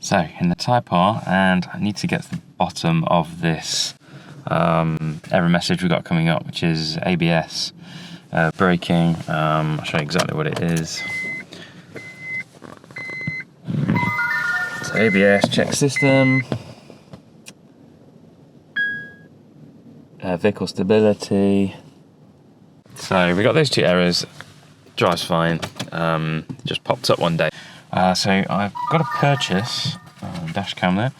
So, in the Type R, and I need to get to the bottom of this error message we've got coming up, which is ABS braking. I'll show you exactly what it is. So ABS check system, vehicle stability. So we got those two errors. Drives fine. Just popped up one day. So I've got a purchase dash cam there,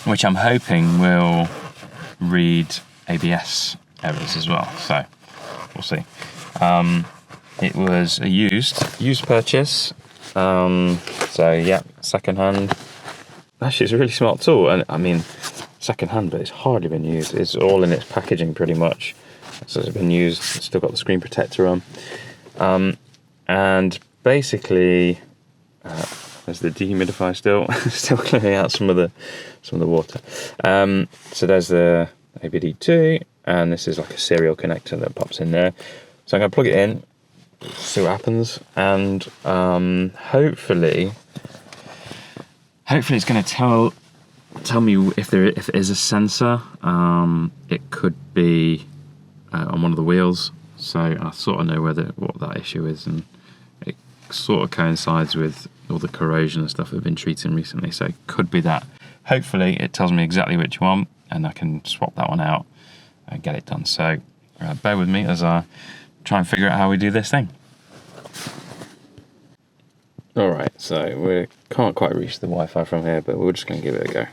which I'm hoping will read ABS errors as well. So we'll see. It was a used purchase. So yeah, second hand. Actually, it's a really smart tool, and I mean, second hand, but it's hardly been used. It's all in its packaging pretty much. So it's been used. It's still got the screen protector on, and basically, there's the dehumidifier still clearing out some of the water. So there's the ABD2, and this is like a serial connector that pops in there. So I'm going to plug it in, see what happens, and hopefully it's going to tell me if it is a sensor. It could be on one of the wheels. So I sort of know what that issue is, and it sort of coincides with all the corrosion and stuff we've been treating recently. So it could be that. Hopefully it tells me exactly which one, and I can swap that one out and get it done. So bear with me as I try and figure out how we do this thing. Alright, so we can't quite reach the Wi-Fi from here, but we're just going to give it a go.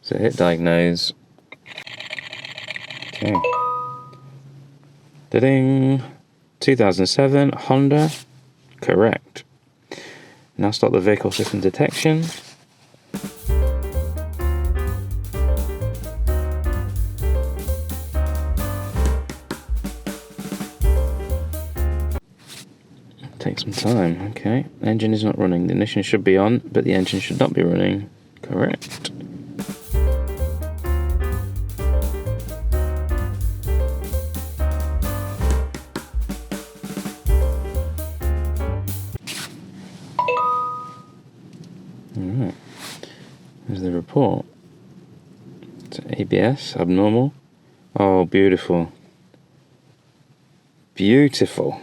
So hit diagnose. Okay. Da-ding. 2007 Honda. Correct. Now start the vehicle system detection. Take some time. Okay, engine is not running. The ignition should be on, but the engine should not be running. Correct. Alright, there's the report. It's ABS, abnormal. Oh, beautiful. Beautiful.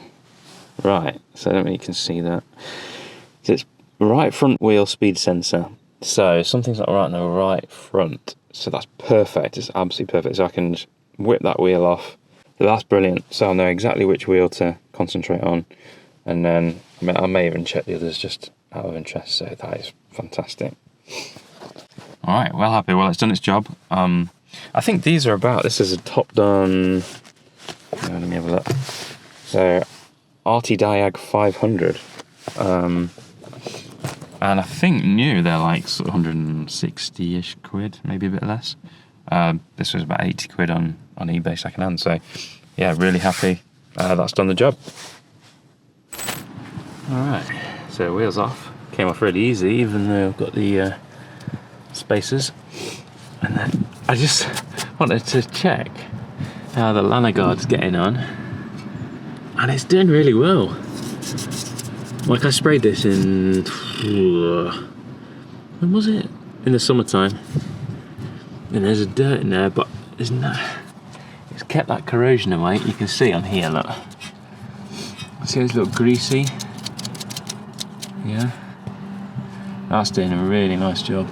Right, so I don't know if you can see that. So it's right front wheel speed sensor. So something's not right in the right front. So that's perfect. It's absolutely perfect. So I can just whip that wheel off. So that's brilliant. So I'll know exactly which wheel to concentrate on. And then I may even check the others just out of interest. So that is fantastic. All right, well happy. Well, it's done its job. I think these are about, this is a top done, let me have a look. So RT Diag 500. And I think new, they're like sort of 160-ish quid, maybe a bit less. This was about 80 quid on eBay second hand. So yeah, really happy. That's done the job. All right, so wheels off. Came off really easy, even though I've got the spacers. And then I just wanted to check how the Lanagard's getting on. And it's doing really well. Like I sprayed this in, when was it? In the summertime. And there's a dirt in there, but it's kept that corrosion away. You can see on here, look. See those look greasy? Yeah. That's doing a really nice job.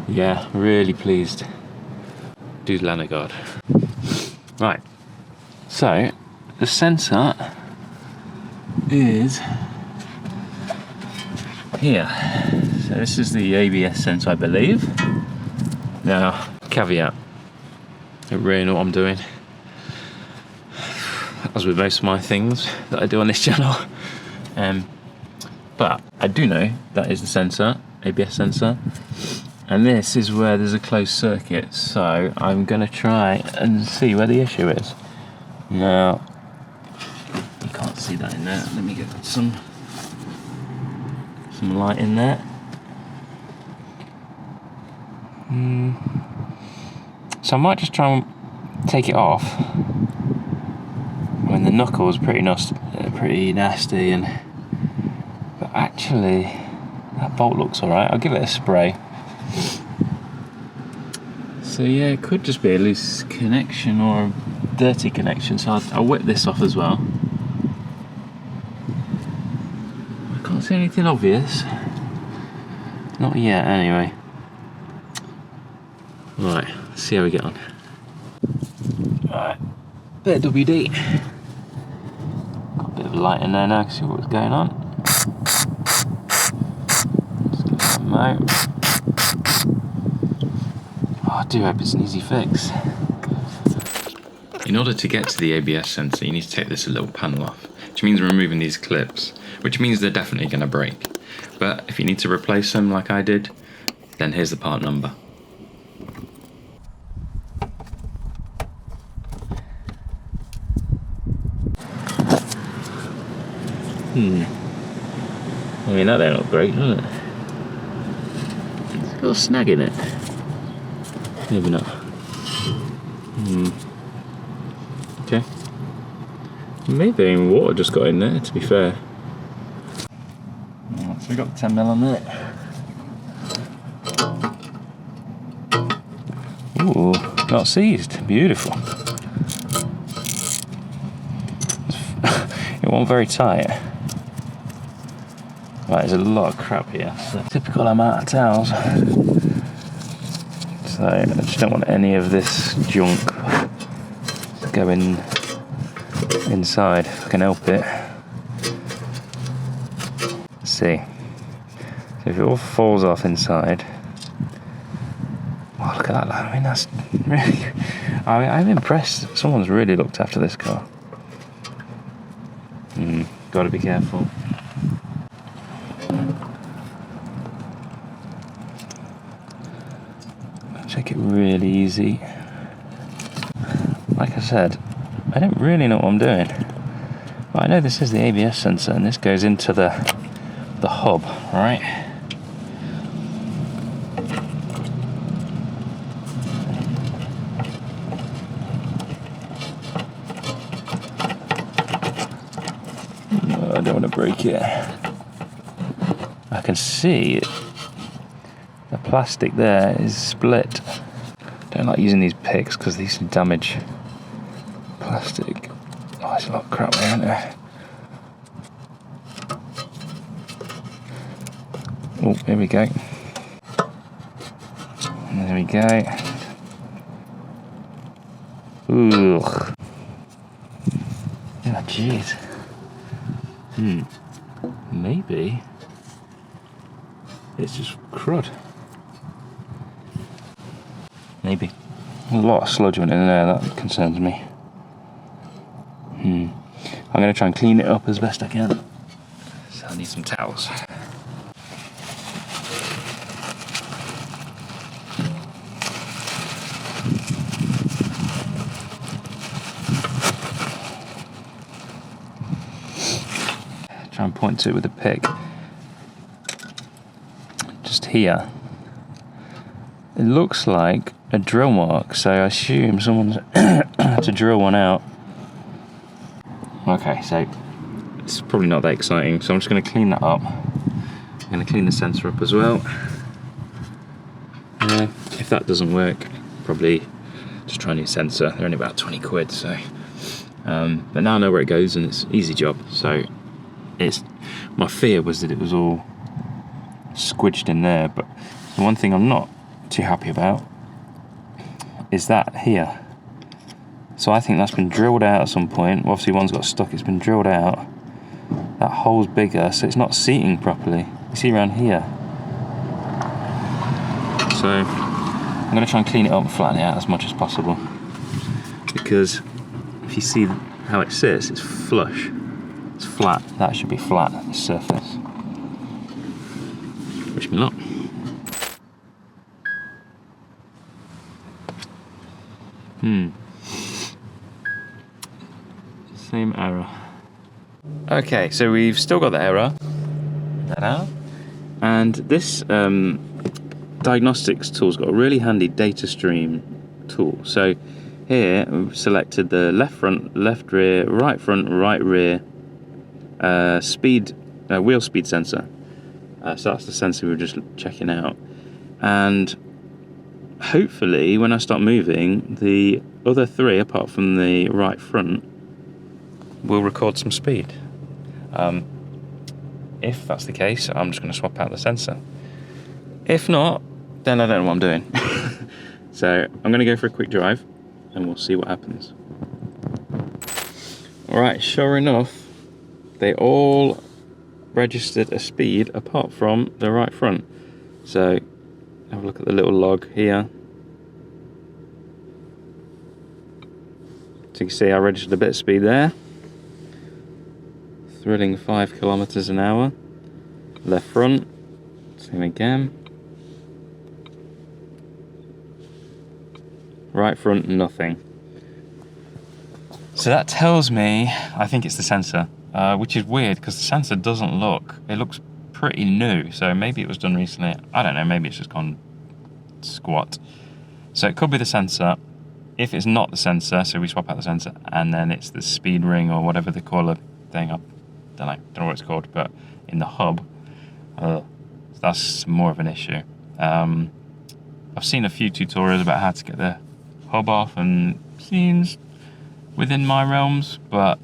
Yeah, really pleased. Dude Lanagard. Right. So, the sensor is here. So this is the ABS sensor, I believe. Now, caveat, I don't really know what I'm doing, as with most of my things that I do on this channel. But I do know that is the sensor, ABS sensor, and this is where there's a closed circuit. So I'm going to try and see where the issue is. Now, you can't see that in there. Let me get some light in there. So I might just try and take it off. I mean, the knuckle is pretty nasty, but actually, That bolt looks alright. I'll give it a spray. So yeah, it could just be a loose connection or a dirty connection, so I'll whip this off as well. I can't see anything obvious. Not yet, anyway. Right, let's see how we get on. Right, bit of WD. Got a bit of light in there now, see what's going on. Just get them out. Oh, I do hope it's an easy fix. In order to get to the ABS sensor, you need to take this little panel off, which means removing these clips, which means they're definitely going to break. But if you need to replace them like I did, then here's the part number. I mean, that don't look great, does it? It's got a snag in it. Maybe not. Okay. Maybe even water just got in there, to be fair. So we got the 10mm on there. Ooh, not seized. Beautiful. It wasn't very tight. Right, there's a lot of crap here. So typical amount of towels. So I just don't want any of this junk going inside if I can help it. Let's see. So if it all falls off inside. Oh, look at that. I mean, that's really. I'm impressed. Someone's really looked after this car. Gotta be careful. Take it really easy. Like I said, I don't really know what I'm doing. But I know this is the ABS sensor and this goes into the hub, right? I don't want to break it. I can see it. The plastic there is split. Don't like using these picks because these can damage plastic. Oh, there's a lot of crap there, isn't there? Oh, here we go. There we go. Ooh. Oh, jeez. Maybe it's just crud. Maybe. A lot of sludge went in there, that concerns me. I'm going to try and clean it up as best I can. So I need some towels. Try and point to it with a pick. Just here. It looks like a drill mark, so I assume someone's had to drill one out. Okay, so it's probably not that exciting, so I'm just going to clean that up. I'm going to clean the sensor up as well. If that doesn't work, probably just try a new sensor. They're only about 20 quid, so. But now I know where it goes and it's an easy job. So my fear was that it was all squidged in there, but the one thing I'm not too happy about is that here. So I think that's been drilled out at some point. Obviously one's got stuck, it's been drilled out. That hole's bigger, so it's not seating properly. You see around here. So I'm going to try and clean it up and flatten it out as much as possible. Because if you see how it sits, it's flush. It's flat. That should be flat, the surface. Wish me luck. Same error. Okay, so we've still got the error. That out. And this diagnostics tool's got a really handy data stream tool. So here we've selected the left front, left rear, right front, right rear speed wheel speed sensor. So that's the sensor we were just checking out. And hopefully when I start moving, the other 3, apart from the right front, will record some speed. If that's the case, I'm just going to swap out the sensor. If not, then I don't know what I'm doing. So I'm going to go for a quick drive and we'll see what happens. Alright, sure enough, they all registered a speed apart from the right front. So have a look at the little log here. So you can see I registered a bit of speed there. Thrilling 5 kilometers an hour. Left front, same again. Right front, nothing. So that tells me, I think it's the sensor, which is weird because the sensor doesn't look, it looks pretty new. So maybe it was done recently. I don't know, maybe it's just gone squat. So it could be the sensor. If it's not the sensor, so we swap out the sensor, and then it's the speed ring or whatever they call it thing, I don't know what it's called, but in the hub, that's more of an issue. I've seen a few tutorials about how to get the hub off, and seems within my realms, but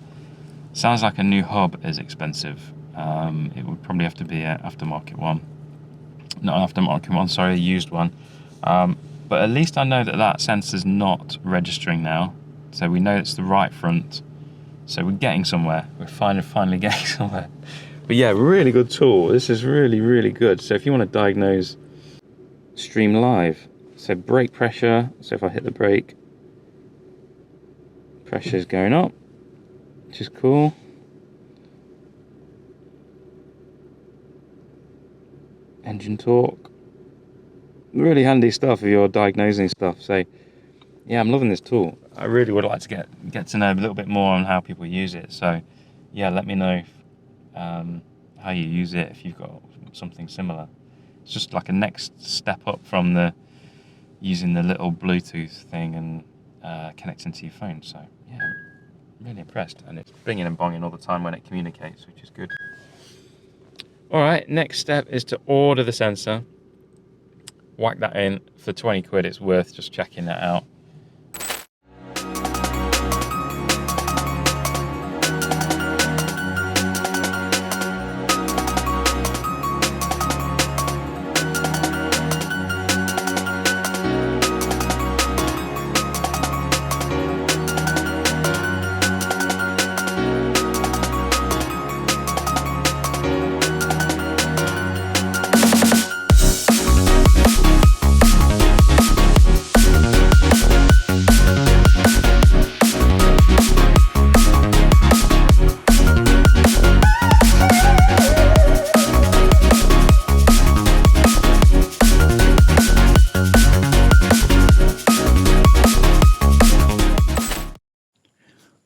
sounds like a new hub is expensive. It would probably have to be an aftermarket one. Not an aftermarket one, sorry, a used one. But at least I know that that sensor's not registering now. So we know it's the right front. So we're getting somewhere. We're finally getting somewhere. But yeah, really good tool. This is really, really good. So if you want to diagnose stream live, so brake pressure. So if I hit the brake, pressure's going up, which is cool. Engine torque. Really handy stuff if you're diagnosing stuff. So yeah, I'm loving this tool. I really would like to get to know a little bit more on how people use it. So yeah, let me know how you use it, if you've got something similar. It's just like a next step up from the using the little Bluetooth thing and connecting to your phone. So yeah, really impressed. And it's binging and bonging all the time when it communicates, which is good. All right, next step is to order the sensor. Whack that in. For 20 quid, it's worth just checking that out.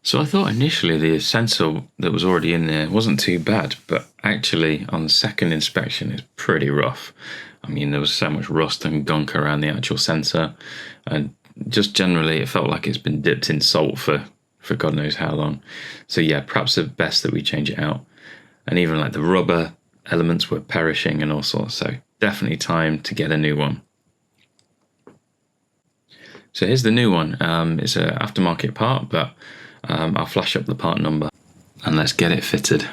So I thought initially the sensor that was already in there wasn't too bad, but actually on second inspection it's pretty rough. I mean, there was so much rust and gunk around the actual sensor, and just generally it felt like it's been dipped in salt for God knows how long. So yeah, perhaps it's best that we change it out. And even like the rubber elements were perishing and all sorts, so definitely time to get a new one. So here's the new one. It's an aftermarket part, but I'll flash up the part number and let's get it fitted.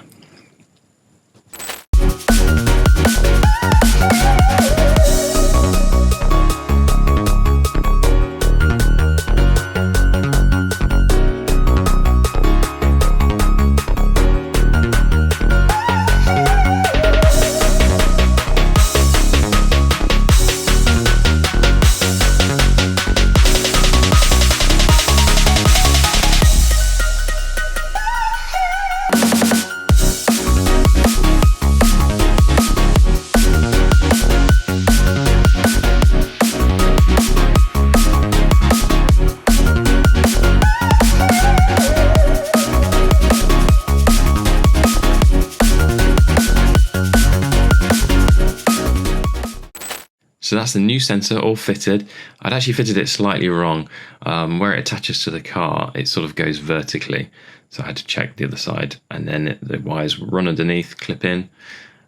So that's the new sensor all fitted. I'd actually fitted it slightly wrong. Where it attaches to the car, it sort of goes vertically. So I had to check the other side, and then the wires run underneath, clip in.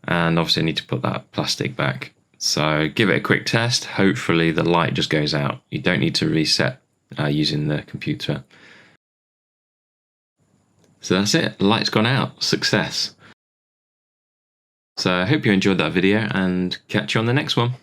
And obviously I need to put that plastic back. So give it a quick test. Hopefully the light just goes out. You don't need to reset using the computer. So that's it, light's gone out, success. So I hope you enjoyed that video and catch you on the next one.